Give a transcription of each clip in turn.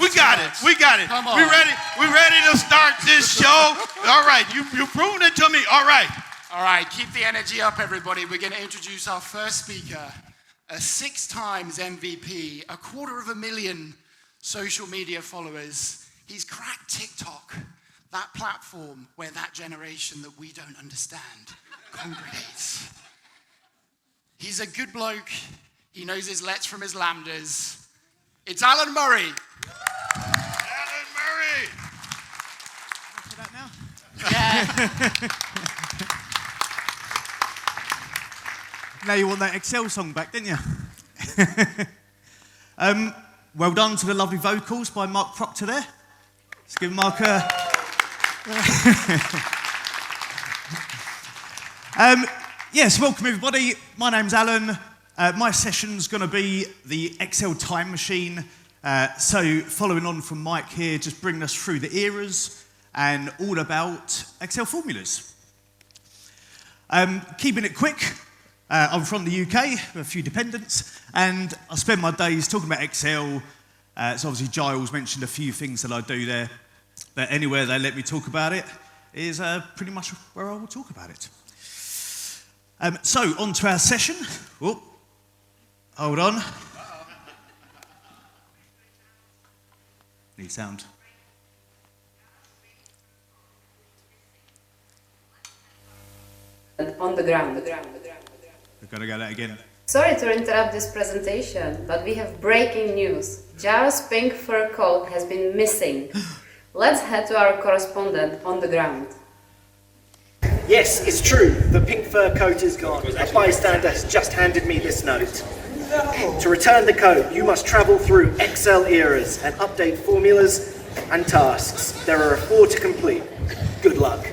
We got it. We got it. Come on. We ready to start this show. All right, you've proven it to me. All right. All right, keep the energy up, everybody. We're going to introduce our first speaker, a 6 times MVP, 250,000 social media followers. He's cracked TikTok, that platform where that generation that we don't understand congregates. He's a good bloke. He knows his lets from his lambdas. It's Alan Murray. Alan Murray. For that now? Yeah. Now you want that Excel song back, didn't you? Well done to the lovely vocals by Mark Proctor there. Let's give Mark a... Yes, welcome everybody. My name's Alan. My session's going to be the Excel time machine. So following on from Mike here, just bringing us through the eras and all about Excel formulas. Keeping it quick. I'm from the UK, with a few dependents, and I spend my days talking about Excel. So obviously Giles mentioned a few things that I do there, but anywhere they let me talk about it is pretty much where I will talk about it. So on to our session. Oh, hold on. Need sound. On the ground. We've got to go that again. Sorry to interrupt this presentation, but we have breaking news. Giles' pink fur coat has been missing. Let's head to our correspondent on the ground. Yes, it's true. The pink fur coat is gone. A bystander has just handed me this note. No. To return the coat, you must travel through Excel eras and update formulas and tasks. There are 4 to complete. Good luck.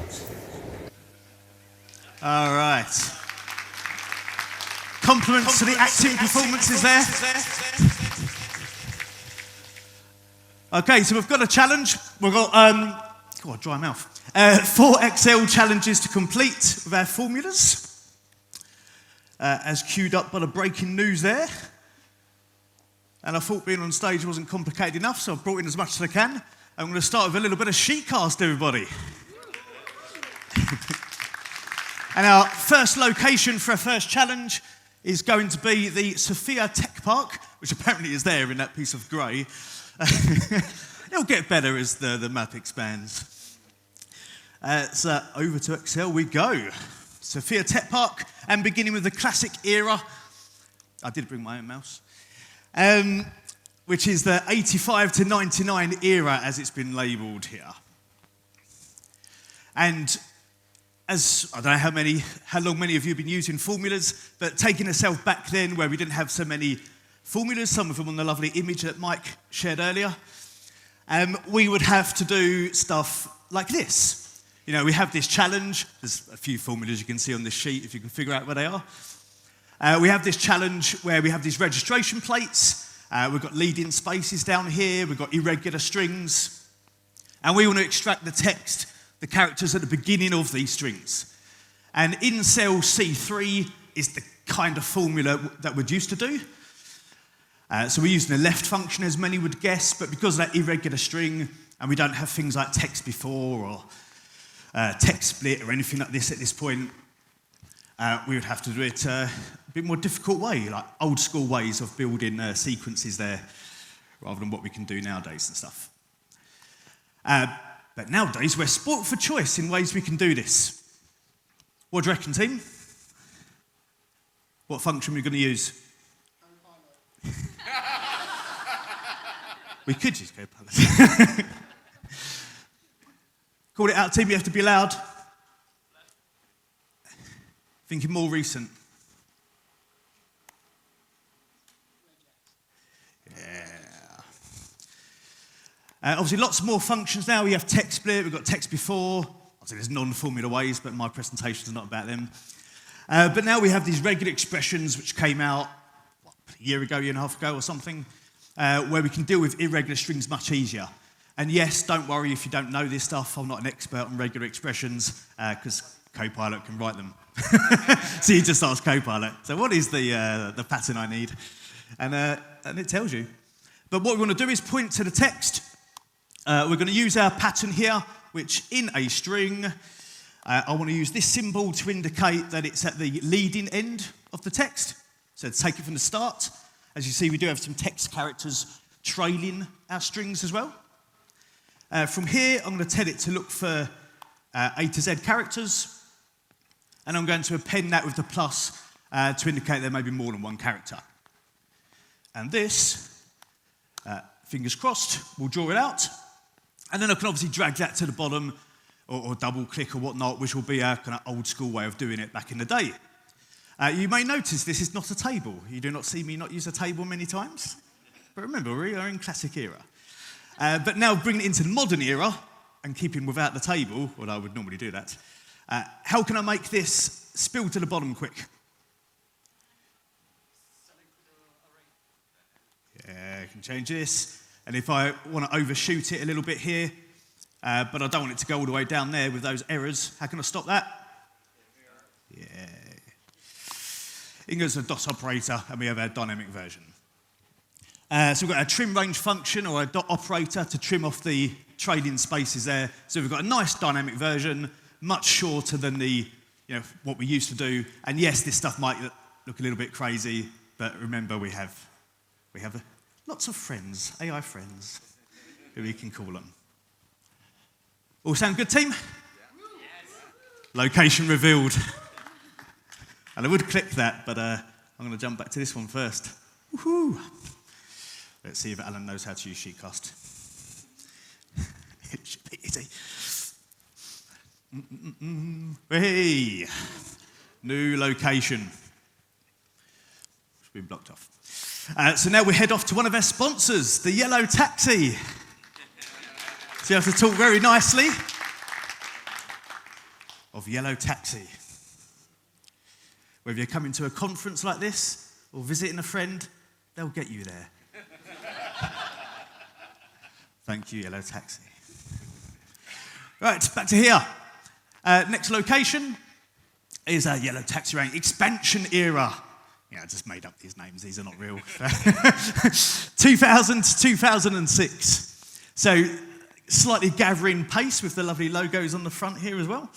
All right. Compliments to the acting performances there. Okay, so we've got a challenge. We've got, dry mouth. 4 Excel challenges to complete with our formulas. As queued up by the breaking news there. And I thought being on stage wasn't complicated enough, so I've brought in as much as I can. I'm going to start with a little bit of sheetcast, everybody. And our first location for our first challenge is going to be the Sofia Tech Park, which apparently is there in that piece of grey. It'll get better as the map expands. So over to Excel we go. Sofia Tech Park, and beginning with the classic era. I did bring my own mouse. Which is the 85 to 99 era as it's been labelled here. And as I don't know how long many of you have been using formulas, but taking ourselves back then where we didn't have so many formulas, some of them on the lovely image that Mike shared earlier, we would have to do stuff like this. You know, we have this challenge. There's a few formulas you can see on this sheet if you can figure out where they are. We have this challenge where we have these registration plates. We've got leading spaces down here. We've got irregular strings. And we want to extract the text, the characters at the beginning of these strings. And in cell C3 is the kind of formula that we're used to do. So we're using the left function as many would guess, but because of that irregular string, and we don't have things like text before or text split or anything like this at this point, we would have to do it a bit more difficult way, like old school ways of building sequences there, rather than what we can do nowadays and stuff. But nowadays, we're spoilt for choice in ways we can do this. What do you reckon, team? What function are we going to use? We could use Copilot. Call it out, team, you have to be loud. Thinking more recent. Yeah. Obviously, lots more functions now. We have text split, we've got text before. Obviously, there's non-formula ways, but my presentation is not about them. But now we have these regular expressions which came out a year and a half ago or something, where we can deal with irregular strings much easier. And yes, don't worry if you don't know this stuff. I'm not an expert on regular expressions because Copilot can write them. So you just ask Copilot. So what is the pattern I need? And it tells you. But what we want to do is point to the text. We're going to use our pattern here, which in a string, I want to use this symbol to indicate that it's at the leading end of the text. So take it from the start. As you see, we do have some text characters trailing our strings as well. From here, I'm going to tell it to look for A to Z characters. And I'm going to append that with the plus to indicate there may be more than one character. And this, fingers crossed, we'll draw it out. And then I can obviously drag that to the bottom or double click or whatnot, which will be our kind of old school way of doing it back in the day. You may notice this is not a table. You do not see me not use a table many times. But remember, we are in classic era. But now bringing it into the modern era and keeping without the table, although I would normally do that, how can I make this spill to the bottom quick? Yeah, I can change this. And if I want to overshoot it a little bit here, but I don't want it to go all the way down there with those errors, how can I stop that? Yeah. In goes the dot operator, and we have our dynamic version. So we've got our trim range function, or a dot operator, to trim off the trailing spaces there. So we've got a nice dynamic version, much shorter than the, what we used to do. And yes, this stuff might look a little bit crazy, but remember we have lots of friends, AI friends, who we can call them. All sound good, team? Yes. Location revealed. And I would click that, but I'm going to jump back to this one first. Woohoo! Let's see if Alan knows how to use Sheetcast. It should be easy. Hey! New location. It's been blocked off. So now we head off to one of our sponsors, the Yellow Taxi. So you have to talk very nicely of Yellow Taxi. Whether you're coming to a conference like this or visiting a friend, they'll get you there. Thank you, Yellow Taxi. Right, back to here. Next location is our Yellow Taxi rank expansion era. Yeah, I just made up these names. These are not real. 2000 to 2006. So slightly gathering pace with the lovely logos on the front here as well.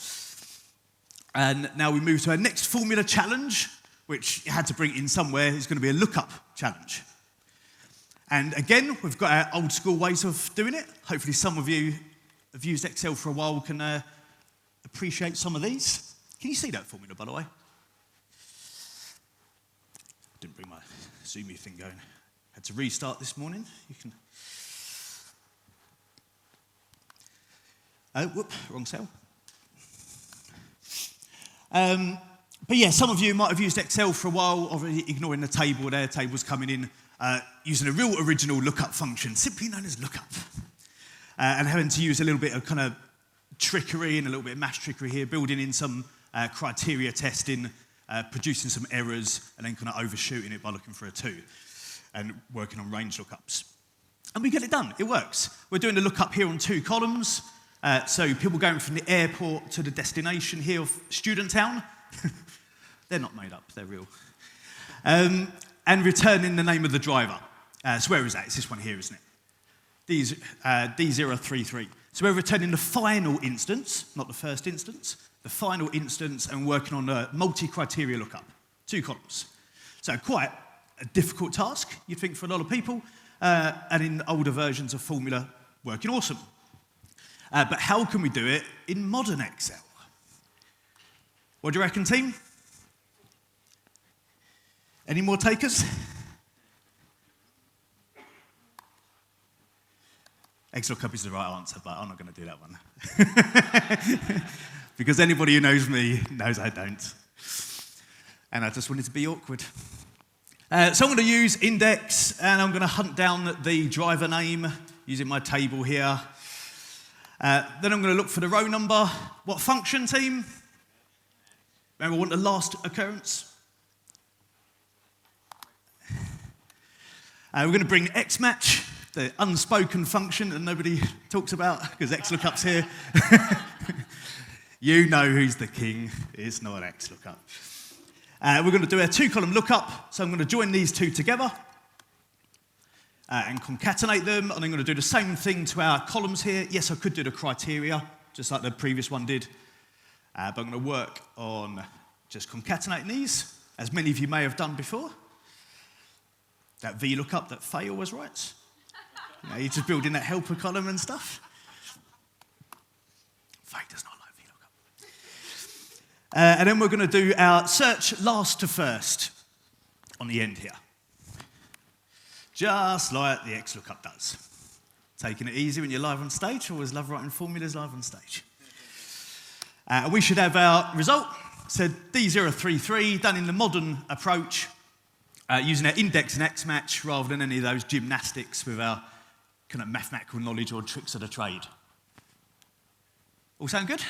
And now we move to our next formula challenge, which you had to bring in somewhere. It's going to be a lookup challenge. And again, we've got our old school ways of doing it. Hopefully some of you have used Excel for a while can appreciate some of these. Can you see that formula, by the way? Didn't bring my Zoomy thing going. Had to restart this morning. You can. Oh, whoop, wrong cell. But yeah, some of you might have used Excel for a while, already ignoring the table there. Tables coming in, using a real original lookup function, simply known as lookup, and having to use a little bit of kind of trickery and a little bit of math trickery here, building in some criteria testing, producing some errors, and then kind of overshooting it by looking for a 2, and working on range lookups. And we get it done. It works. We're doing the lookup here on 2 columns. So people going from the airport to the destination here of Student Town. They're not made up, they're real. And returning the name of the driver. So where is that? It's this one here, isn't it? D033. So we're returning the final instance, not the first instance, the final instance, and working on a multi-criteria lookup. 2 columns. So quite a difficult task, you'd think, for a lot of people. And in older versions of formula, working awesome. But how can we do it in modern Excel? What do you reckon, team? Any more takers? XLOOKUP is the right answer, but I'm not going to do that one. Because anybody who knows me knows I don't. And I just wanted to be awkward. So I'm going to use index, and I'm going to hunt down the driver name using my table here. Then I'm going to look for the row number. What function, team? Remember, I want the last occurrence. We're going to bring xmatch, the unspoken function that nobody talks about because XLOOKUP's here. You know who's the king. It's not XLOOKUP. We're going to do a 2-column lookup, so I'm going to join these 2 together. and concatenate them. And I'm going to do the same thing to our columns here. Yes, I could do the criteria, just like the previous one did. But I'm going to work on just concatenating these, as many of you may have done before. That VLOOKUP that Faye always writes. You know, you're just building that helper column and stuff. Faye does not like VLOOKUP. And then we're going to do our search last to first on the end here. Just like the XLOOKUP does. Taking it easy when you're live on stage. Always love writing formulas live on stage. We should have our result. So D033, done in the modern approach, using our index and X match rather than any of those gymnastics with our kind of mathematical knowledge or tricks of the trade. All sound good?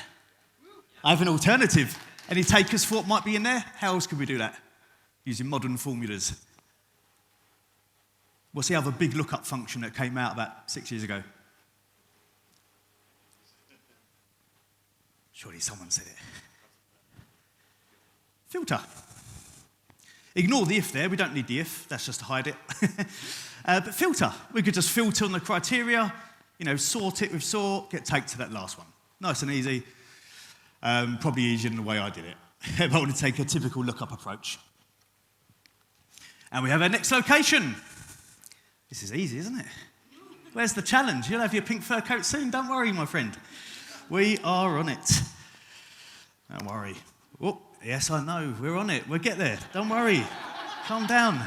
I have an alternative. Any takers for what might be in there? How else could we do that? Using modern formulas. What's the other big lookup function that came out about 6 years ago? Surely someone said it. Filter. Ignore the if there, we don't need the if, that's just to hide it. But filter, we could just filter on the criteria, you know, sort it with sort, get take to that last one. Nice and easy, probably easier than the way I did it. If I want to take a typical lookup approach. And we have our next location. This is easy, isn't it? Where's the challenge? You'll have your pink fur coat soon, don't worry, my friend. We are on it. Don't worry. Oh, yes, I know, we're on it. We'll get there, don't worry. Calm down.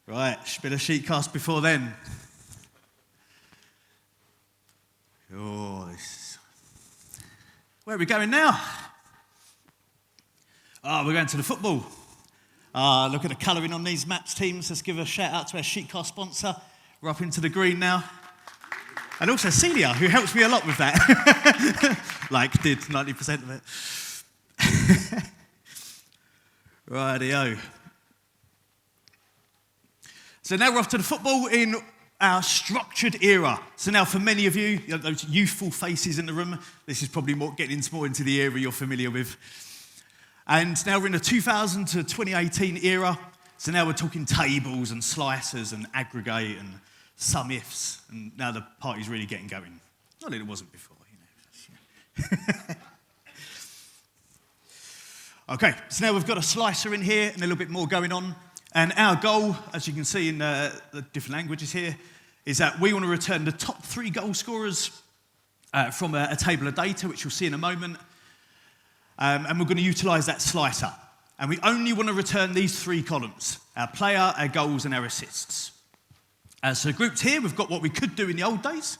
Right, bit of sheet cast before then. Oh, this. Where are we going now? Oh, we're going to the football. Look at the colouring on these maps teams. Let's give a shout out to our sheetcast sponsor. We're up into the green now. And also Celia, who helps me a lot with that. Did 90% of it. Rightio. So now we're off to the football in our structured era. So now for many of you, those youthful faces in the room, this is probably getting more into the era you're familiar with. And now we're in the 2000 to 2018 era. So now we're talking tables and slicers and aggregate and sum ifs. And now the party's really getting going. Not that it wasn't before, you know. Okay, so now we've got a slicer in here and a little bit more going on. And our goal, as you can see in the different languages here, is that we want to return the top 3 goal scorers from a table of data, which you'll see in a moment. And we're going to utilise that slicer. And we only want to return these 3 columns, our player, our goals, and our assists. So grouped here, we've got what we could do in the old days.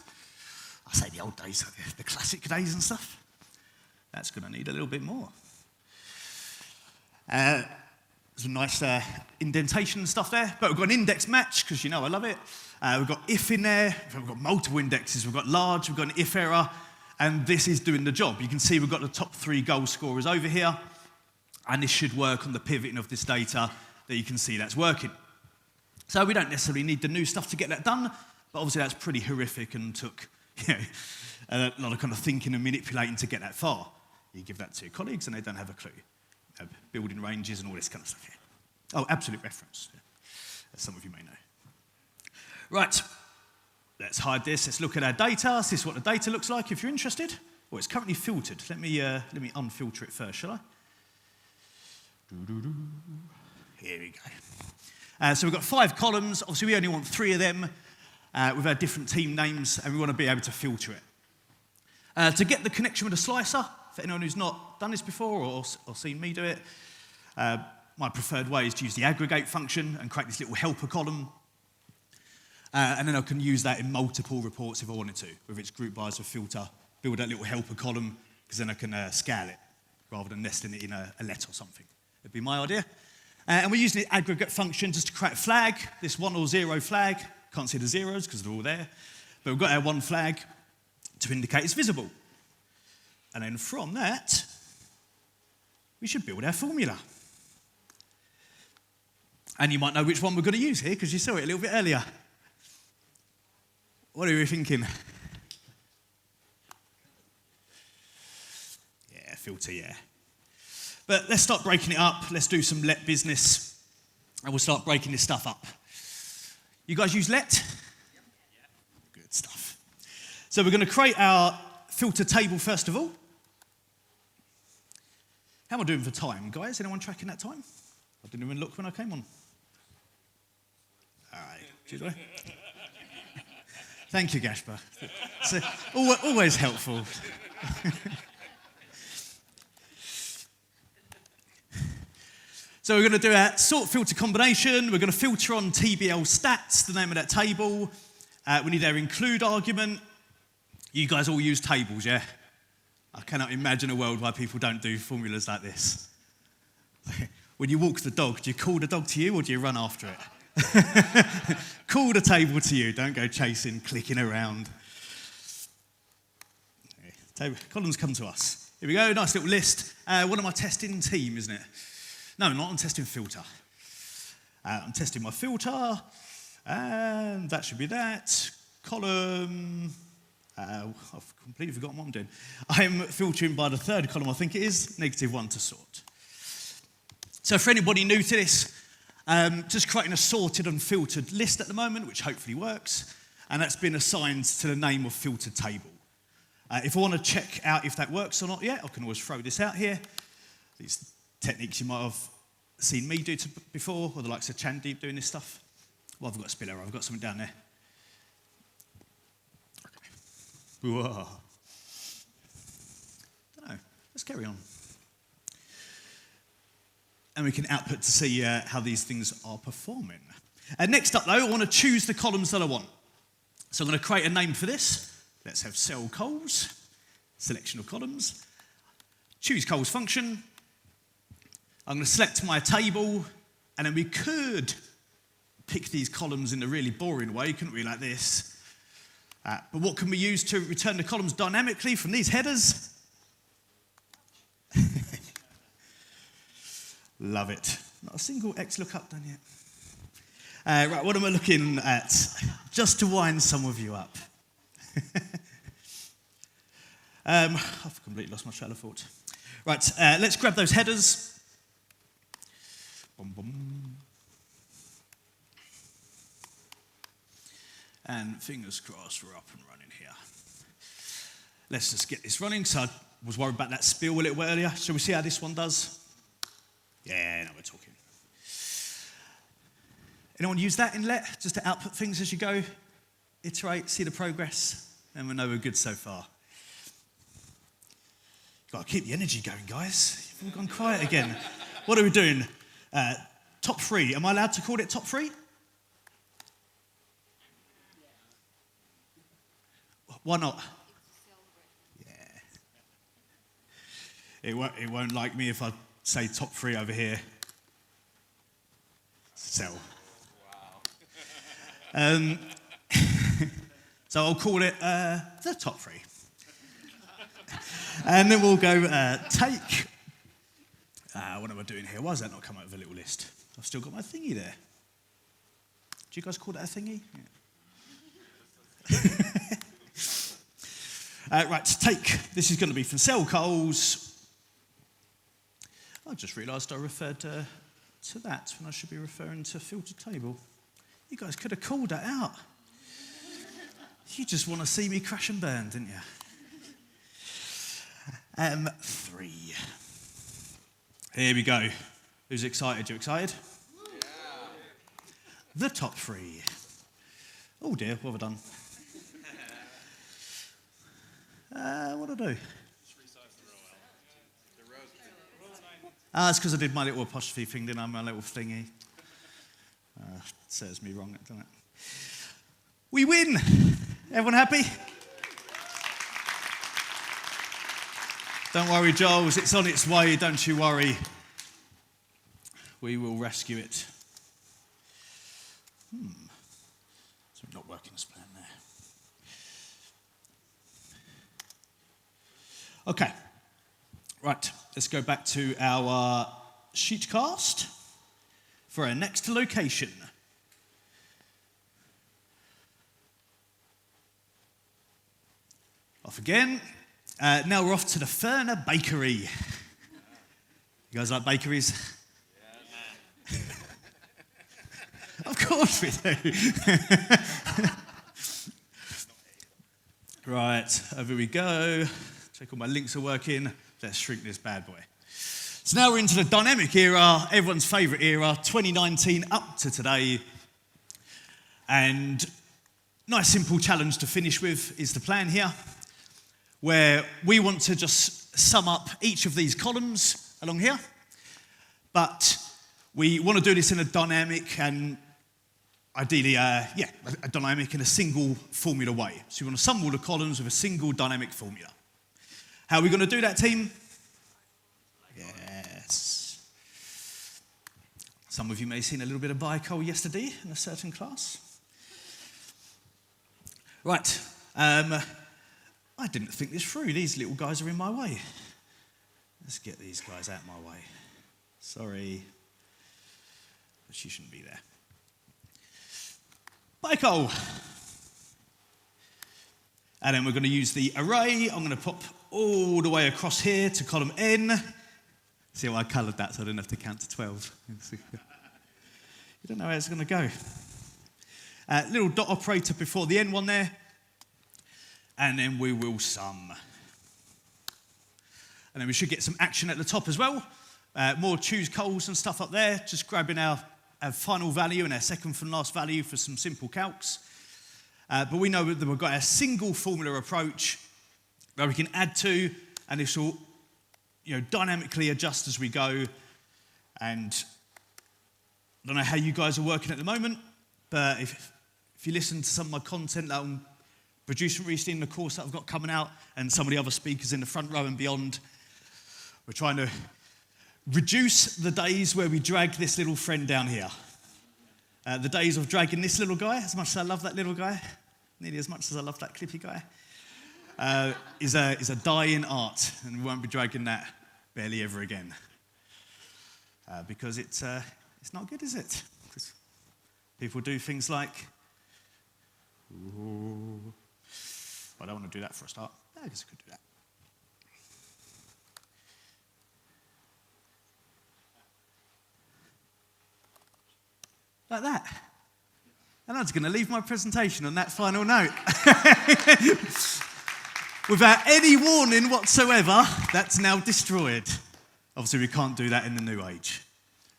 I say the old days, the classic days and stuff. That's going to need a little bit more. There's a nice indentation and stuff there. But we've got an index match, because you know I love it. We've got if in there. We've got multiple indexes. We've got large. We've got an if error. And this is doing the job. You can see we've got the top 3 goal scorers over here. And this should work on the pivoting of this data that you can see that's working. So we don't necessarily need the new stuff to get that done. But obviously that's pretty horrific and took a lot of kind of thinking and manipulating to get that far. You give that to your colleagues and they don't have a clue. Building ranges and all this kind of stuff here. Oh, absolute reference, as some of you may know. Right, let's hide this. Let's look at our data. This is what the data looks like if you're interested. Well, it's currently filtered. Let me unfilter it first, shall I? Here we go. So we've got 5 columns. Obviously, we only want 3 of them with our different team names, and we want to be able to filter it. To get the connection with the slicer, for anyone who's not done this before or seen me do it, my preferred way is to use the aggregate function and create this little helper column. And then I can use that in multiple reports if I wanted to, whether it's group by or filter, build that little helper column, because then I can scale it rather than nesting it in a let or something. That'd be my idea. And we're using the aggregate function just to create a flag, this 1 or 0 flag. Can't see the zeros because they're all there. But we've got our 1 flag to indicate it's visible. And then from that, we should build our formula. And you might know which one we're going to use here because you saw it a little bit earlier. What are you thinking? Yeah, filter, yeah. But let's start breaking it up. Let's do some let business. and we'll start breaking this stuff up. You guys use Let? Good stuff. So we're going to create our filter table first of all. How am I doing for time, guys? Anyone tracking that time? I didn't even look when I came on. All right. Did I? Thank you, Gashper. So, always helpful. So we're going to do a sort filter combination. We're going to filter on TBL stats, the name of that table. We need our include argument. You guys all use tables, yeah? I cannot imagine a world where people don't do formulas like this. When you walk the dog, do you call the dog to you or do you run after it? Call the table to you. Don't go chasing, clicking around. Table, columns come to us. Here we go, nice little list. What am I testing? Team, isn't it? No, not. I'm testing filter. I'm testing my filter. And that should be that. Column. I've completely forgotten what I'm doing. I'm filtering by the third column, I think it is, -1 to sort. So for anybody new to this, just creating a sorted and filtered list at the moment, which hopefully works, and that's been assigned to the name of filtered table. If I want to check out if that works or not yet, I can always throw this out here. These techniques you might have seen me do before, or the likes of Chandeep doing this stuff. Well, I've got a spill error. I've got something down there. Whoa. Don't know. Let's carry on. And we can output to see how these things are performing. Next up, though, I want to choose the columns that I want. So I'm going to create a name for this. Let's have cell cols, selection of columns. Choose cols function. I'm going to select my table, and then we could pick these columns in a really boring way, couldn't we, like this? But what can we use to return the columns dynamically from these headers? Love it. Not a single XLOOKUP done yet. Right, what am I looking at? Just to wind some of you up. I've completely lost my trail of thought. Right, let's grab those headers. Boom, boom. And fingers crossed we're up and running here. Let's just get this running. So I was worried about that spill a little bit earlier. Shall we see how this one does? Yeah, now we're talking. Anyone use that in Let, just to output things as you go? Iterate, see the progress, and we know we're good so far. You've got to keep the energy going, guys. You've all gone quiet again. What are we doing? Top 3. Am I allowed to call it top 3? Why not? Yeah. It won't like me if I say top 3 over here. Cell. Wow. So I'll call it the top 3. And then we'll go take. What am I doing here? Why has that not come out with a little list? I've still got my thingy there. Do you guys call that a thingy? Yeah. Right, take. This is going to be from cell cols. I just realised I referred to that when I should be referring to filter table. You guys could have called that out. You just want to see me crash and burn, didn't you? 3. Here we go. Who's excited? You excited? Yeah. The top 3. Oh dear, what have I done? What did I do? It's because I did my little apostrophe thing, didn't I? My little thingy. Serves me wrong, doesn't it? We win! Everyone happy? Don't worry, Giles, it's on its way, don't you worry. We will rescue it. Something not working as planned there. Okay, right, let's go back to our sheetcast for our next location. Off again. Now we're off to the Ferner Bakery. You guys like bakeries? Yeah. Of course we do. Right, over we go. Check all my links are working. Let's shrink this bad boy. So now we're into the dynamic era, everyone's favourite era, 2019 up to today. And nice simple challenge to finish with is the plan here, where we want to just sum up each of these columns along here. But we want to do this in a dynamic and ideally, a dynamic in a single formula way. So we want to sum all the columns with a single dynamic formula. How are we going to do that, team? Yes. Some of you may have seen a little bit of Biocol yesterday in a certain class. Right. I didn't think this through. These little guys are in my way. Let's get these guys out of my way. Sorry. But she shouldn't be there. Biocol. And then we're going to use the array. I'm going to pop all the way across here to column N. See how I coloured that so I didn't have to count to 12. You don't know how it's going to go. Little dot operator before the N one there. And then we will sum. And then we should get some action at the top as well. More choose coals and stuff up there. Just grabbing our final value and our second from last value for some simple calcs. But we know that we've got a single formula approach where we can add to, and this will dynamically adjust as we go. And I don't know how you guys are working at the moment, but if you listen to some of my content that I'm producing recently in the course that I've got coming out, and some of the other speakers in the front row and beyond, we're trying to reduce the days where we drag this little friend down here. The days of dragging this little guy, as much as I love that little guy, nearly as much as I love that clippy guy, is a dying art, and we won't be dragging that barely ever again. Because it's not good, is it? Because people do things like, ooh, I don't want to do that for a start. I guess I could do that. Like that. And I'm just going to leave my presentation on that final note. Without any warning whatsoever, that's now destroyed. Obviously, we can't do that in the new age.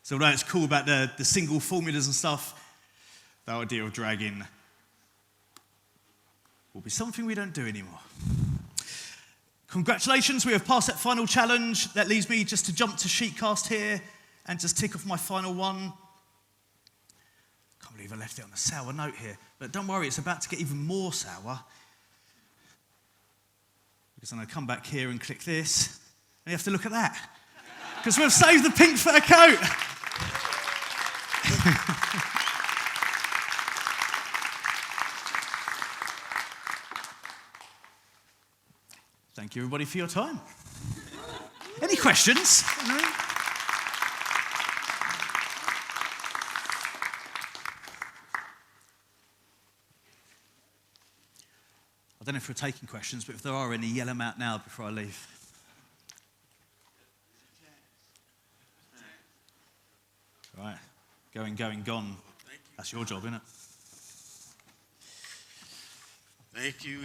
So although it's cool about the single formulas and stuff, the idea of dragging will be something we don't do anymore. Congratulations, we have passed that final challenge. That leaves me just to jump to Sheetcast here and just tick off my final one. I believe I left it on a sour note here, but don't worry, it's about to get even more sour. Because I'm going to come back here and click this, and you have to look at that. Because we've saved the pink fur coat. Thank you, everybody, for your time. Any questions? No? I don't know if we're taking questions, but if there are any, yell them out now before I leave. Right, going, gone. That's your job, isn't it? Thank you.